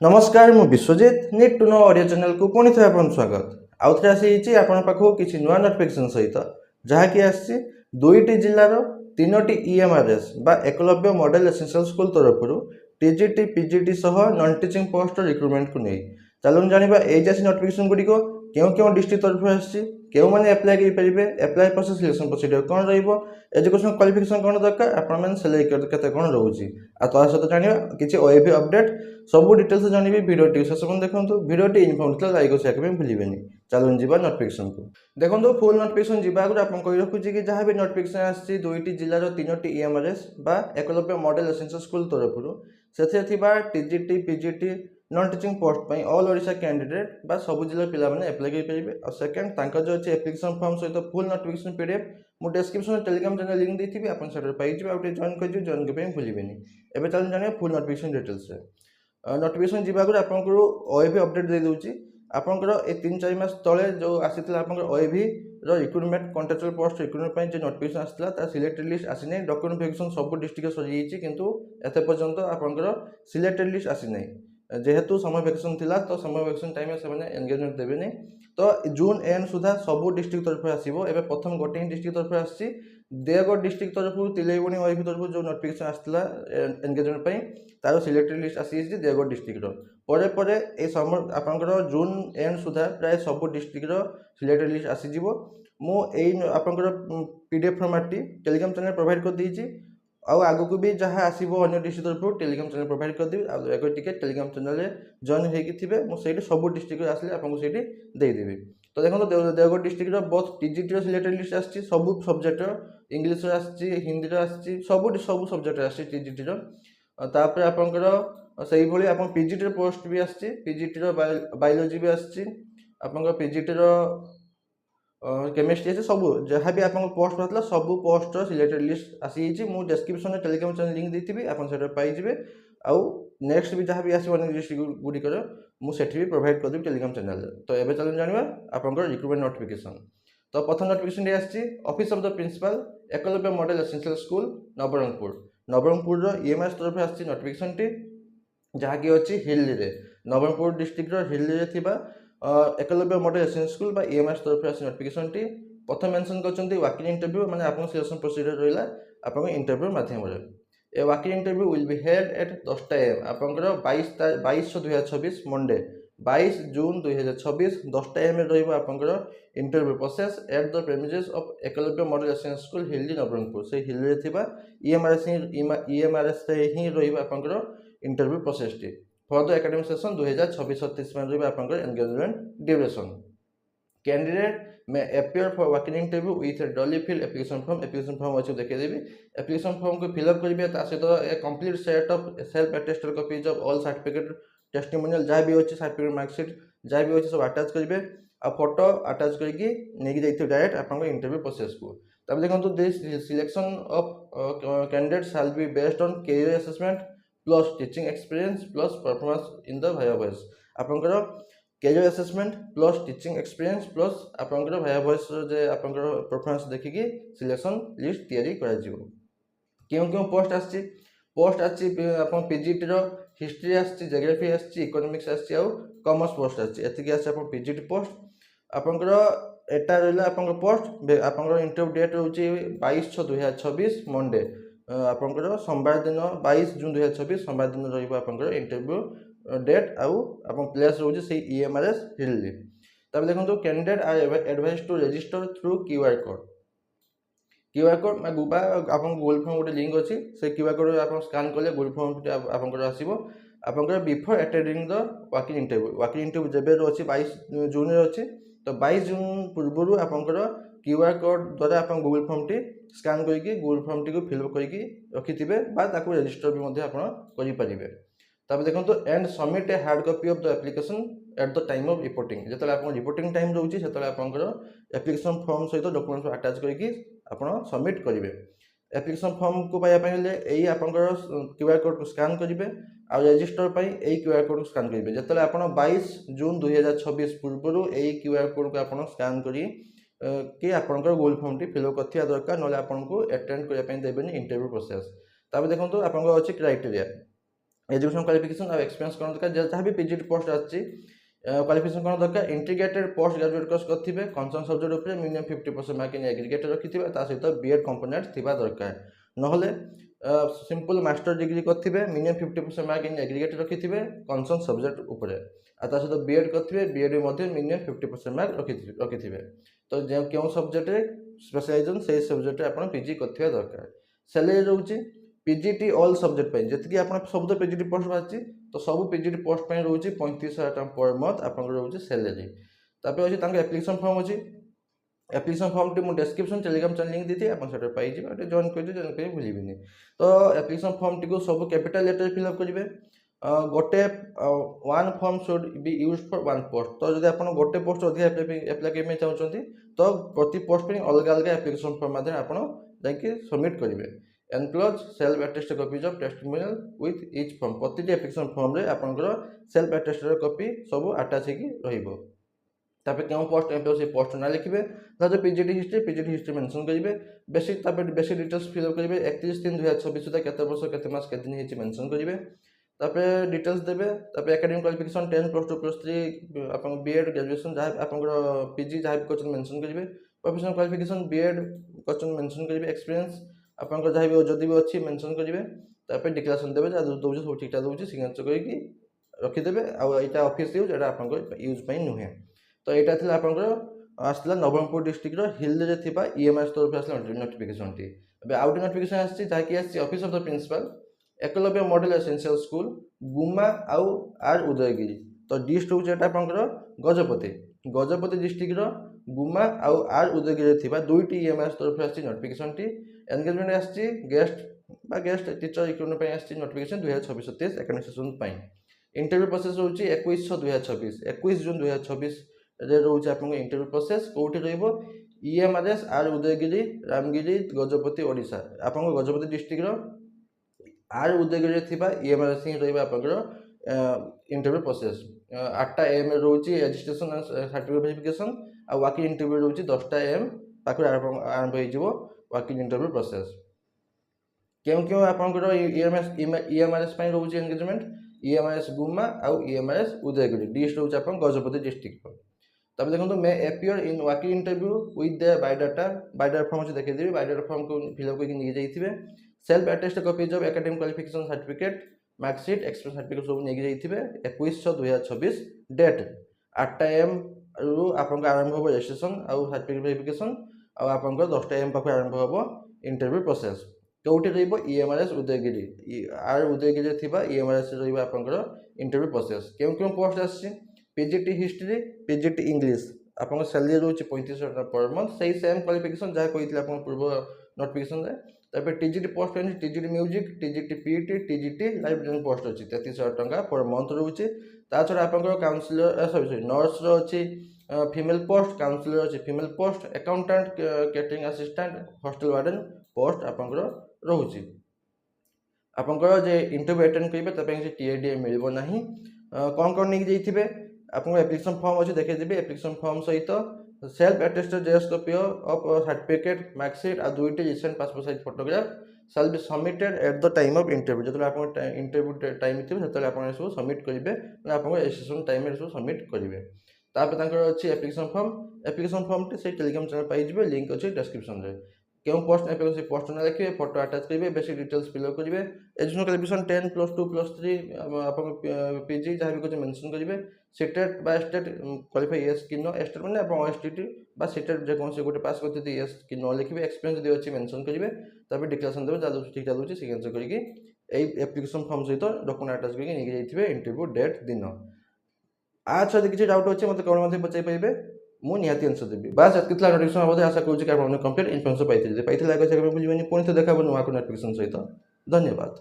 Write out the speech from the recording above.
नमस्कार मु Vishwajit need to know audio channel को पुणी थे आपन स्वागत आउ थे आसी आपन पाखु किछि नुआ नोटिफिकेशन सहित जहाँकि आसी दुईटी जिल्लार तीनोटी ईएमआरएस बा एकलव्य मॉडल एसेंशियल स्कूल तरफ टीजीटी पीजीटी सह नॉन टीचिंग पोस्ट रिक्रुटमेंट को नहीं चलून जानिबा ए जासी नोटिफिकेशन गुडी को क्यों डिस्ट्रिक्ट तरफ आसी क्यों मैंने अप्लाई करेंगे अप्लाई प्रोसेस सिलेक्शन प्रोसीजर कौन रहिबो एजुकेशन क्वालिफिकेशन कौन दरकार आपण मैंने सैलरी केते कौन रोची आ तो सहित जानिबा किछि ओएबी अपडेट सब डिटेल्स जानबी भिडियोटी शेष पर्यंत देखो भिडियोटी इनफॉर्मेटिव लाइक और शेयर करबे भूलिबेनी चलून जीवा नोटिफिकेशन को देखो फुल नोटिफिकेशन जीवा आगु आपन कहि रखुची कि जहां भी नोटिफिकेशन आसी दुईटी जिल्लार तीनोटी ईएमआरएस बा एकलव्य मॉडल एसेंशियल स्कूल तरफ सेथे थिबा TGT PGT non teaching post पई ऑल ओडिशा कैंडिडेट बा सब जिल्ला पिला माने अप्लाई करि परिबे और सेकंड तांका जो अछि एप्लीकेशन फॉर्म सहित फुल नोटिफिकेशन पीडीएफ मु डिस्क्रिप्शन टेलीग्राम चैनल लिंक देथिबि आपन सेटर पाइ जिबे आउटे जॉइन कर जॉइन करबे भूलिबेनी एबे चलन जाने फुल नोटिफिकेशन डिटेल्स रे नोटिफिकेशन जीवा आपको ओएबी अपडेट दे दूची आपंकर ए 3-4 मास तले जो आसीथिला आपंकर ओएबी रो रिक्रुटमेंट कॉन्ट्रैक्चुअल पोस्ट रिक्रुटमेंट जो नोटिफिकेशन आसीथिला ता सिलेक्टेड लिस्ट आसी नै डॉक्यूमेंट वेरिफिकेशन सब डिस्ट्रिक्ट सरी जाईची किंतु एते पर्यंत आपंकर सिलेक्टेड लिस्ट आसी नै जेहेतु समय वेकेशन थिला तो समय वेकेशन टाइम में से एंगेजमेंट देबे नै तो जून एंड सुधा सब डिस्ट्रिक्ट तरफ आसीबो एबे प्रथम गोटे डिस्ट्रिक्ट तरफ आसी देवगढ़ डिस्ट्रिक्ट तरफ तिलेबुणी ओएबी तरफ जो नोटिफिकेशन आसीथिला एंगेजमेंट पई तार सिलेक्टेड लिस्ट आसी देवगढ़ डिस्ट्रिक्ट परे परे ए समर आपनकर जून एंड सुधा प्राय सब डिस्ट्रिक्ट सिलेक्टेड लिस्ट आसी जिवो मु एई आपनकर PDF format T Telegram channel provide कर दीची आउ आगु को भी जहाँ आसीबो अन्य डिस्ट्रिक्ट तरफ टेलीग्राम चैनल प्रोवाइड कर देबी आ एगो टिके टेलीग्राम चैनल रे जॉइन हेकि थिबे मु सेठी सब डिस्ट्रिक्ट आसले आपन सेठी दे देबी तो देखो Deogarh district both TGT selected list आसी सब सब्जेक्ट इंग्लिश आसी हिंदी आसी सब सब्जेक्ट आसी टीजीटी तापर आपनकर सही भली आपन पीजीटी पोस्ट भी आसी पीजीटी बायोलॉजी भी आसी आपनकर पीजीटी केमिस्ट्री सब जहाँ भी आप पोस्ट बाहर सब पोस्ट सिलेक्टेड लिस्ट आसी मु डिस्क्रिप्शन में टेलीग्राम चैनल लिंक देती आप पाइबे आउ नेक्स्ट भी जहाँ भी आसो डिस्ट्रिक्ट गुड़िकर मुझे भी प्रोवाइड करदेवी टेलीग्राम चैनल तो ये चलो जाना आपंकर रिक्रुटमेंट नोटिफिकेशन तो प्रथम नोटिफिकेशन आसी office of the principal Eklavya model essential school Nabarangpur EMRS तरफ आसी नोटिफिकेशन टी जहाँकि अच्छी हिल नवरंगपुर डिस्ट्रिक्ट हिल थिबा एकलव्य मॉडल एसेंशियल स्कूल बा ईएमआरएस तरफ आसी नोटिफिकेशन टी प्रथम मेंशन करछन्ती वॉक-इन इंटरव्यू माने आपन सिलेक्शन प्रोसीजर रहिला आपन इंटरव्यू माध्यम रे a walk in interview will be held at 10 am आपनकर 22/2026 मंडे 22 जून 2026 10 am रे रहइबो आपनकर interview process at the premises of Eklavya model essential school हिल्ली नवरंगपुर से हिल रे थिबा ईएमआरएस रे ही रहइबो आपनकर इंटरव्यू प्रोसेस टी फॉर द एकेडमिक सेशन 2026-27 में रहइबो आपनकर एंगेजमेंट ड्यूरेशन कैंडिडेट में appear for walk in interview with a duly fill application form अच्छे देखे देवी एप्लीकेशन फॉर्म को फिलअप करेंगे सहित a complete set of self attested copies of all certificate testimonial जहाँ भी अच्छे सर्टिफिकेट मार्कशीट जहाँ भी अच्छे सब अटैच करेंगे आ फोटो अटैच करके नहीं जाइए डायरेक्ट आप इंटरव्यू प्रोसेस को तब देखो this selection of candidate shall be based on career assessment plus teaching experience plus performance in the viva voce आपंकर career assessment plus teaching experience plus आपंकर वाया वॉइस जे आपंकर परफॉर्मेंस देखिकी सिलेक्शन लिस्ट तैयारी करा जिवो क्यों पोस्ट आछि आपन पीजीटी रो हिस्ट्री आछि ज्योग्राफी आछि इकोनॉमिक्स आछि आ कॉमर्स पोस्ट आछि एतिकी आछि आपन पीजीटी पोस्ट आपंकर एटा रहला आपंकर पोस्ट आपंकर इंटरव्यू डेट होछि 22/6/2026 मंडे आपंकर सोमवार दिन 22 जून 2026 सोमवार दिन रहइबो आपंकर इंटरव्यू डेट आउ अपन प्लेस रोज से ईएमआरएस हिल तब देखो candidate are advised to register through QR code मैं गुबा आपन गूगल फॉर्म गोटे लिंक अच्छी से क्यूआर कोड आप स्कान कले गूगल फॉर्म आपंकर आसीबो आपंकर before attending the walk-in interview जेबे अच्छी 22 जून रे अच्छी तो 22 जून पूर्व आपंकर क्यूआर कोड द्वारा आप गूगल फॉर्म टी स्कान करके गूगल फॉर्म टी को फिलअप करके रखिथिबे बा ताको रजिस्टर भी मध्ये आपण करि परिबे तब देखो and submit a hard copy of the application at the time of reporting जो आप रिपोर्टिंग टाइम रोचे से एप्लीकेशन फॉर्म सहित डॉक्यूमेंट अटैच करके आप सबमिट करेंगे एप्लीकेशन फॉर्म को पाइबा यही आप क्यूआर कोड को स्कान करेंगे आ रजिस्टर पर यही क्यूआर कोड को स्कान करेंगे जो आप 22 जून 2026 पूर्व यही क्यूआर कोड को आप स्कान करी कि आपंकर गूगल फॉर्म टी फिलअप कर दरकार ना आपको अटेंड करने देवे इंटरव्यू प्रोसेस तब देखो आप अच्छे क्राइटेरिया एजुकेशन क्वालिफिकेशन और एक्सपीरियंस कौन दरकार जहाँ भी पीजीटी पोस्ट आछि क्वालिफिकेशन कौन दरकार इंटीग्रेटेड पोस्ट ग्रेजुएट कोर्स करथिबे कंसर्न सब्जेक्ट ऊपर मिनिमम 50% मार्क इन एग्रीगेटर रखिथिबे ता सहित बीएड कंपोनेंट थिबा दरकार नहले सिंपल मास्टर डिग्री करथिबे मिनिमम 50% मार्क इन एग्रीगेटर रखिथिबे कंसर्न सब्जेक्ट ऊपर आ ता सहित बीएड करथिबे बीएड मध्ये मिनिमम 50% मार्क रखिथिबे तो जे केउ सब्जेक्ट रे स्पेशलाइजेशन से सब्जेक्ट रे आपण पीजी करथिबा दरकार सैलरी रहउची पीजीटी ऑल सब्जेक्ट पे जति आप सब तो पीजीटी पोस्ट बाहर तो सब पीजीटी पोस्ट पे रोचे 35,000 टका पर मंथ आपन रोचे सैलरी तापर अछि तांके एप्लीकेशन फॉर्म अछि एप्लीकेशन फॉर्म टी मु डिस्क्रिप्शन टेलीग्राम चैनल लिंक देती आपन सेटर पाई जिबे एटे जॉइन कर भूलिबिनी तो एप्लीकेशन फॉर्म टी को सब कैपिटल लेटर फिल अप करिवे गोटे one form should be used for one post तो जदि आपन गोटे पोस्ट अधिक अप्लाई करबे चाहउछंती तो प्रति पोस्ट पे अलग अलग एप्लीकेशन फॉर्म माध्यम आपन जाके सबमिट करिवे enclose self attested copies of testimonial with each form प्रति एप्लीकेशन फॉर्म रे आपनकर सेल्फ अटेस्टेड कॉपी सब अटैच हेकी रहिबो तापर केउ पोस्ट एम्प्लॉय से पोस्ट ना लिखिबे जो पीजीटी हिस्ट्री मेंशन करिवे बेसिक तापर बेसिक डिटेल्स फिल अप करिवे 31/3/2026 सुधा केते वर्ष केते मास केते दिन हेची मेंशन करिवे तापर डिटेल्स देबे तापर एकेडमिक क्वालिफिकेशन 10 +2 +3 आपन बीएड ग्रेजुएशन जहा आपनकर पीजी जहा भी क्वेश्चन मेंशन करिवे professional qualification BEd question mention करिवे एक्सपीरियंस आपन जहाँ भी जदि भी अच्छी मेंशन करेंगे तापर डिक्लेरेशन देवे जहाँ दौर सब ठीक ठाक दूसरी सिग्नेचर करके रखिदेवे आईटा ऑफिस यूज एटा आप यूज नुहे तो यहाँ थी आप आसला नवरंगपुर डिस्ट्रिक्ट हिल ईएमआई तरफ आसला नोटिफिकेशन टी आउ गोटे नोटिफिकेशन आसी office of the principal Eklavya model essential school गुमा आउ आर उदयगिरी तो डिस्ट्रिक्ट हूँ आप गजपति डिस्ट्रिक्ट गुमा आउ आर उदयगिरी दुईटी ईएमआई तरफ आसी नोटिफिकेशन टी एंगेजमेंट आसी गेस्ट टीचर रिक्रुटमेंट आसी notification 2026-27 academic session interview process रोचे 21/6/2026 21 जून 2026 रे रोचे आप इंटरव्यू प्रोसेस कौटी रहिबो ईएमआरएस आर उदयगिरी रामगिरी गजपति ओडिशा आप गजपति डिस्ट्रिक्ट आर उदयगिरी थिबा ईएमआरएस ही रहिबा आपनकर इंटरव्यू प्रोसेस 8टा AM रोचे रजिस्ट्रेशन सर्टिफिकेट वेरिफिकेशन आ बाकी इंटरव्यू रोचे 10टा AM पाखर आरंभ हो वर्किंग इंटरव्यू प्रोसेस क्यों आपंकर ईएमआरएस रोचे एंगेजमेंट ईएमआरएस गुमा आउ ईएमआरएस उदयगिरी डिस्ट रोचे आप गजपति डिस्ट्रिक्ट तब देखो may appear in working interview with the biodata form अच्छे देखिए बायोडाटा फॉर्म को फिलअप करके नहीं जाइए self attested copies of academic qualification certificate marksheet experience certificate सब नहीं जाइए 21/6/2026 डेट 8टा AM रु आपन आरंभ हो रजिस्ट्रेशन आउ सर्टिफिकेट वेरिफिकेशन आप 10टा AM पाख आरंभ हम इंटरव्यू प्रोसेस कौटी ईएमआरएस उदयगिरी आर उदयगिरी थिबा ईएमआरएस आपंकर इंटरव्यू प्रोसेस क्यों पोस्ट आसी पीजीटी हिस्ट्री पीजीटी इंग्लिश आप सैलरी रोचे 35,000 टका पर मंथ से सेम क्वालिफिकेशन जहाँ कही आप पूर्व नोटिफिकेशन तापर टीजीटी पोस्ट अच्छी TGT music TGT PT TGT librarian post अच्छी 33,000 टका पर मंथ रोचे छड़ा आप काउंसिलर सॉरी नर्स अच्छी फीमेल पोस्ट काउंसिलर अच्छी female post accountant catering assistant hostel warden post आपंकर रोचे आपंकर जे इंटरव्यू अटेंड करेंगे टीएडीए मिलबो नहीं कौन नहीं जाइए आप एप्लिकेशन फॉर्म अच्छे देखिए एप्लिकेशन फॉर्म सहित self attested xerox copy of certificate marksheet आ दुईटी recent passport size photograph shall be submitted at the time of interview जो आप इंटरव्यू टाइम थी जो आप सबमिट करेंगे आप सेशन टाइम सब सबमिट करेंगे तापर अच्छी एप्लिकेशन फॉर्म से टेलीग्राम चैनल पाइबे लिंक अच्छे डिस्क्रिप्शन में क्यों पोस्ट से पोस्ट ना लिखे फोटो अटैच करेंगे बेसिक डिटेल्स फिलअप करेंगे एजुकेशन क्वालिफिकेशन 10 +2 +3 आप पीजी जहाँ भी कुछ मेंशन करेंगे सीटेट बा स्टेट क्वालिफाई यस कि नो स्टेट मैंने आप एसटीटी बा सीटेट जेकोसी गोटे पास करते यस कि नो लिखे एक्सपीरियंस जो अच्छी मेंशन करेंगे तब डिक्लेरेशन देवे जहाँ ठीक ठाक दूसरी सिग्नेचर करके एप्लिकेशन फॉर्म सहित डॉक्यूमेंट अटैच करके नहीं जाइए इंटरव्यू डेट दिन आज यदि किसी डाउट अच्छे मतलब कौन पचार पाइबे मु निहाती आंसर देवी बास एतकिला नोटिफिकेशन आशा करूँ कि कंप्लीट इनफॉर्मेशन पाई पाई पुणी तो देखा नुआ नोटिफिकेशन सहित धन्यवाद।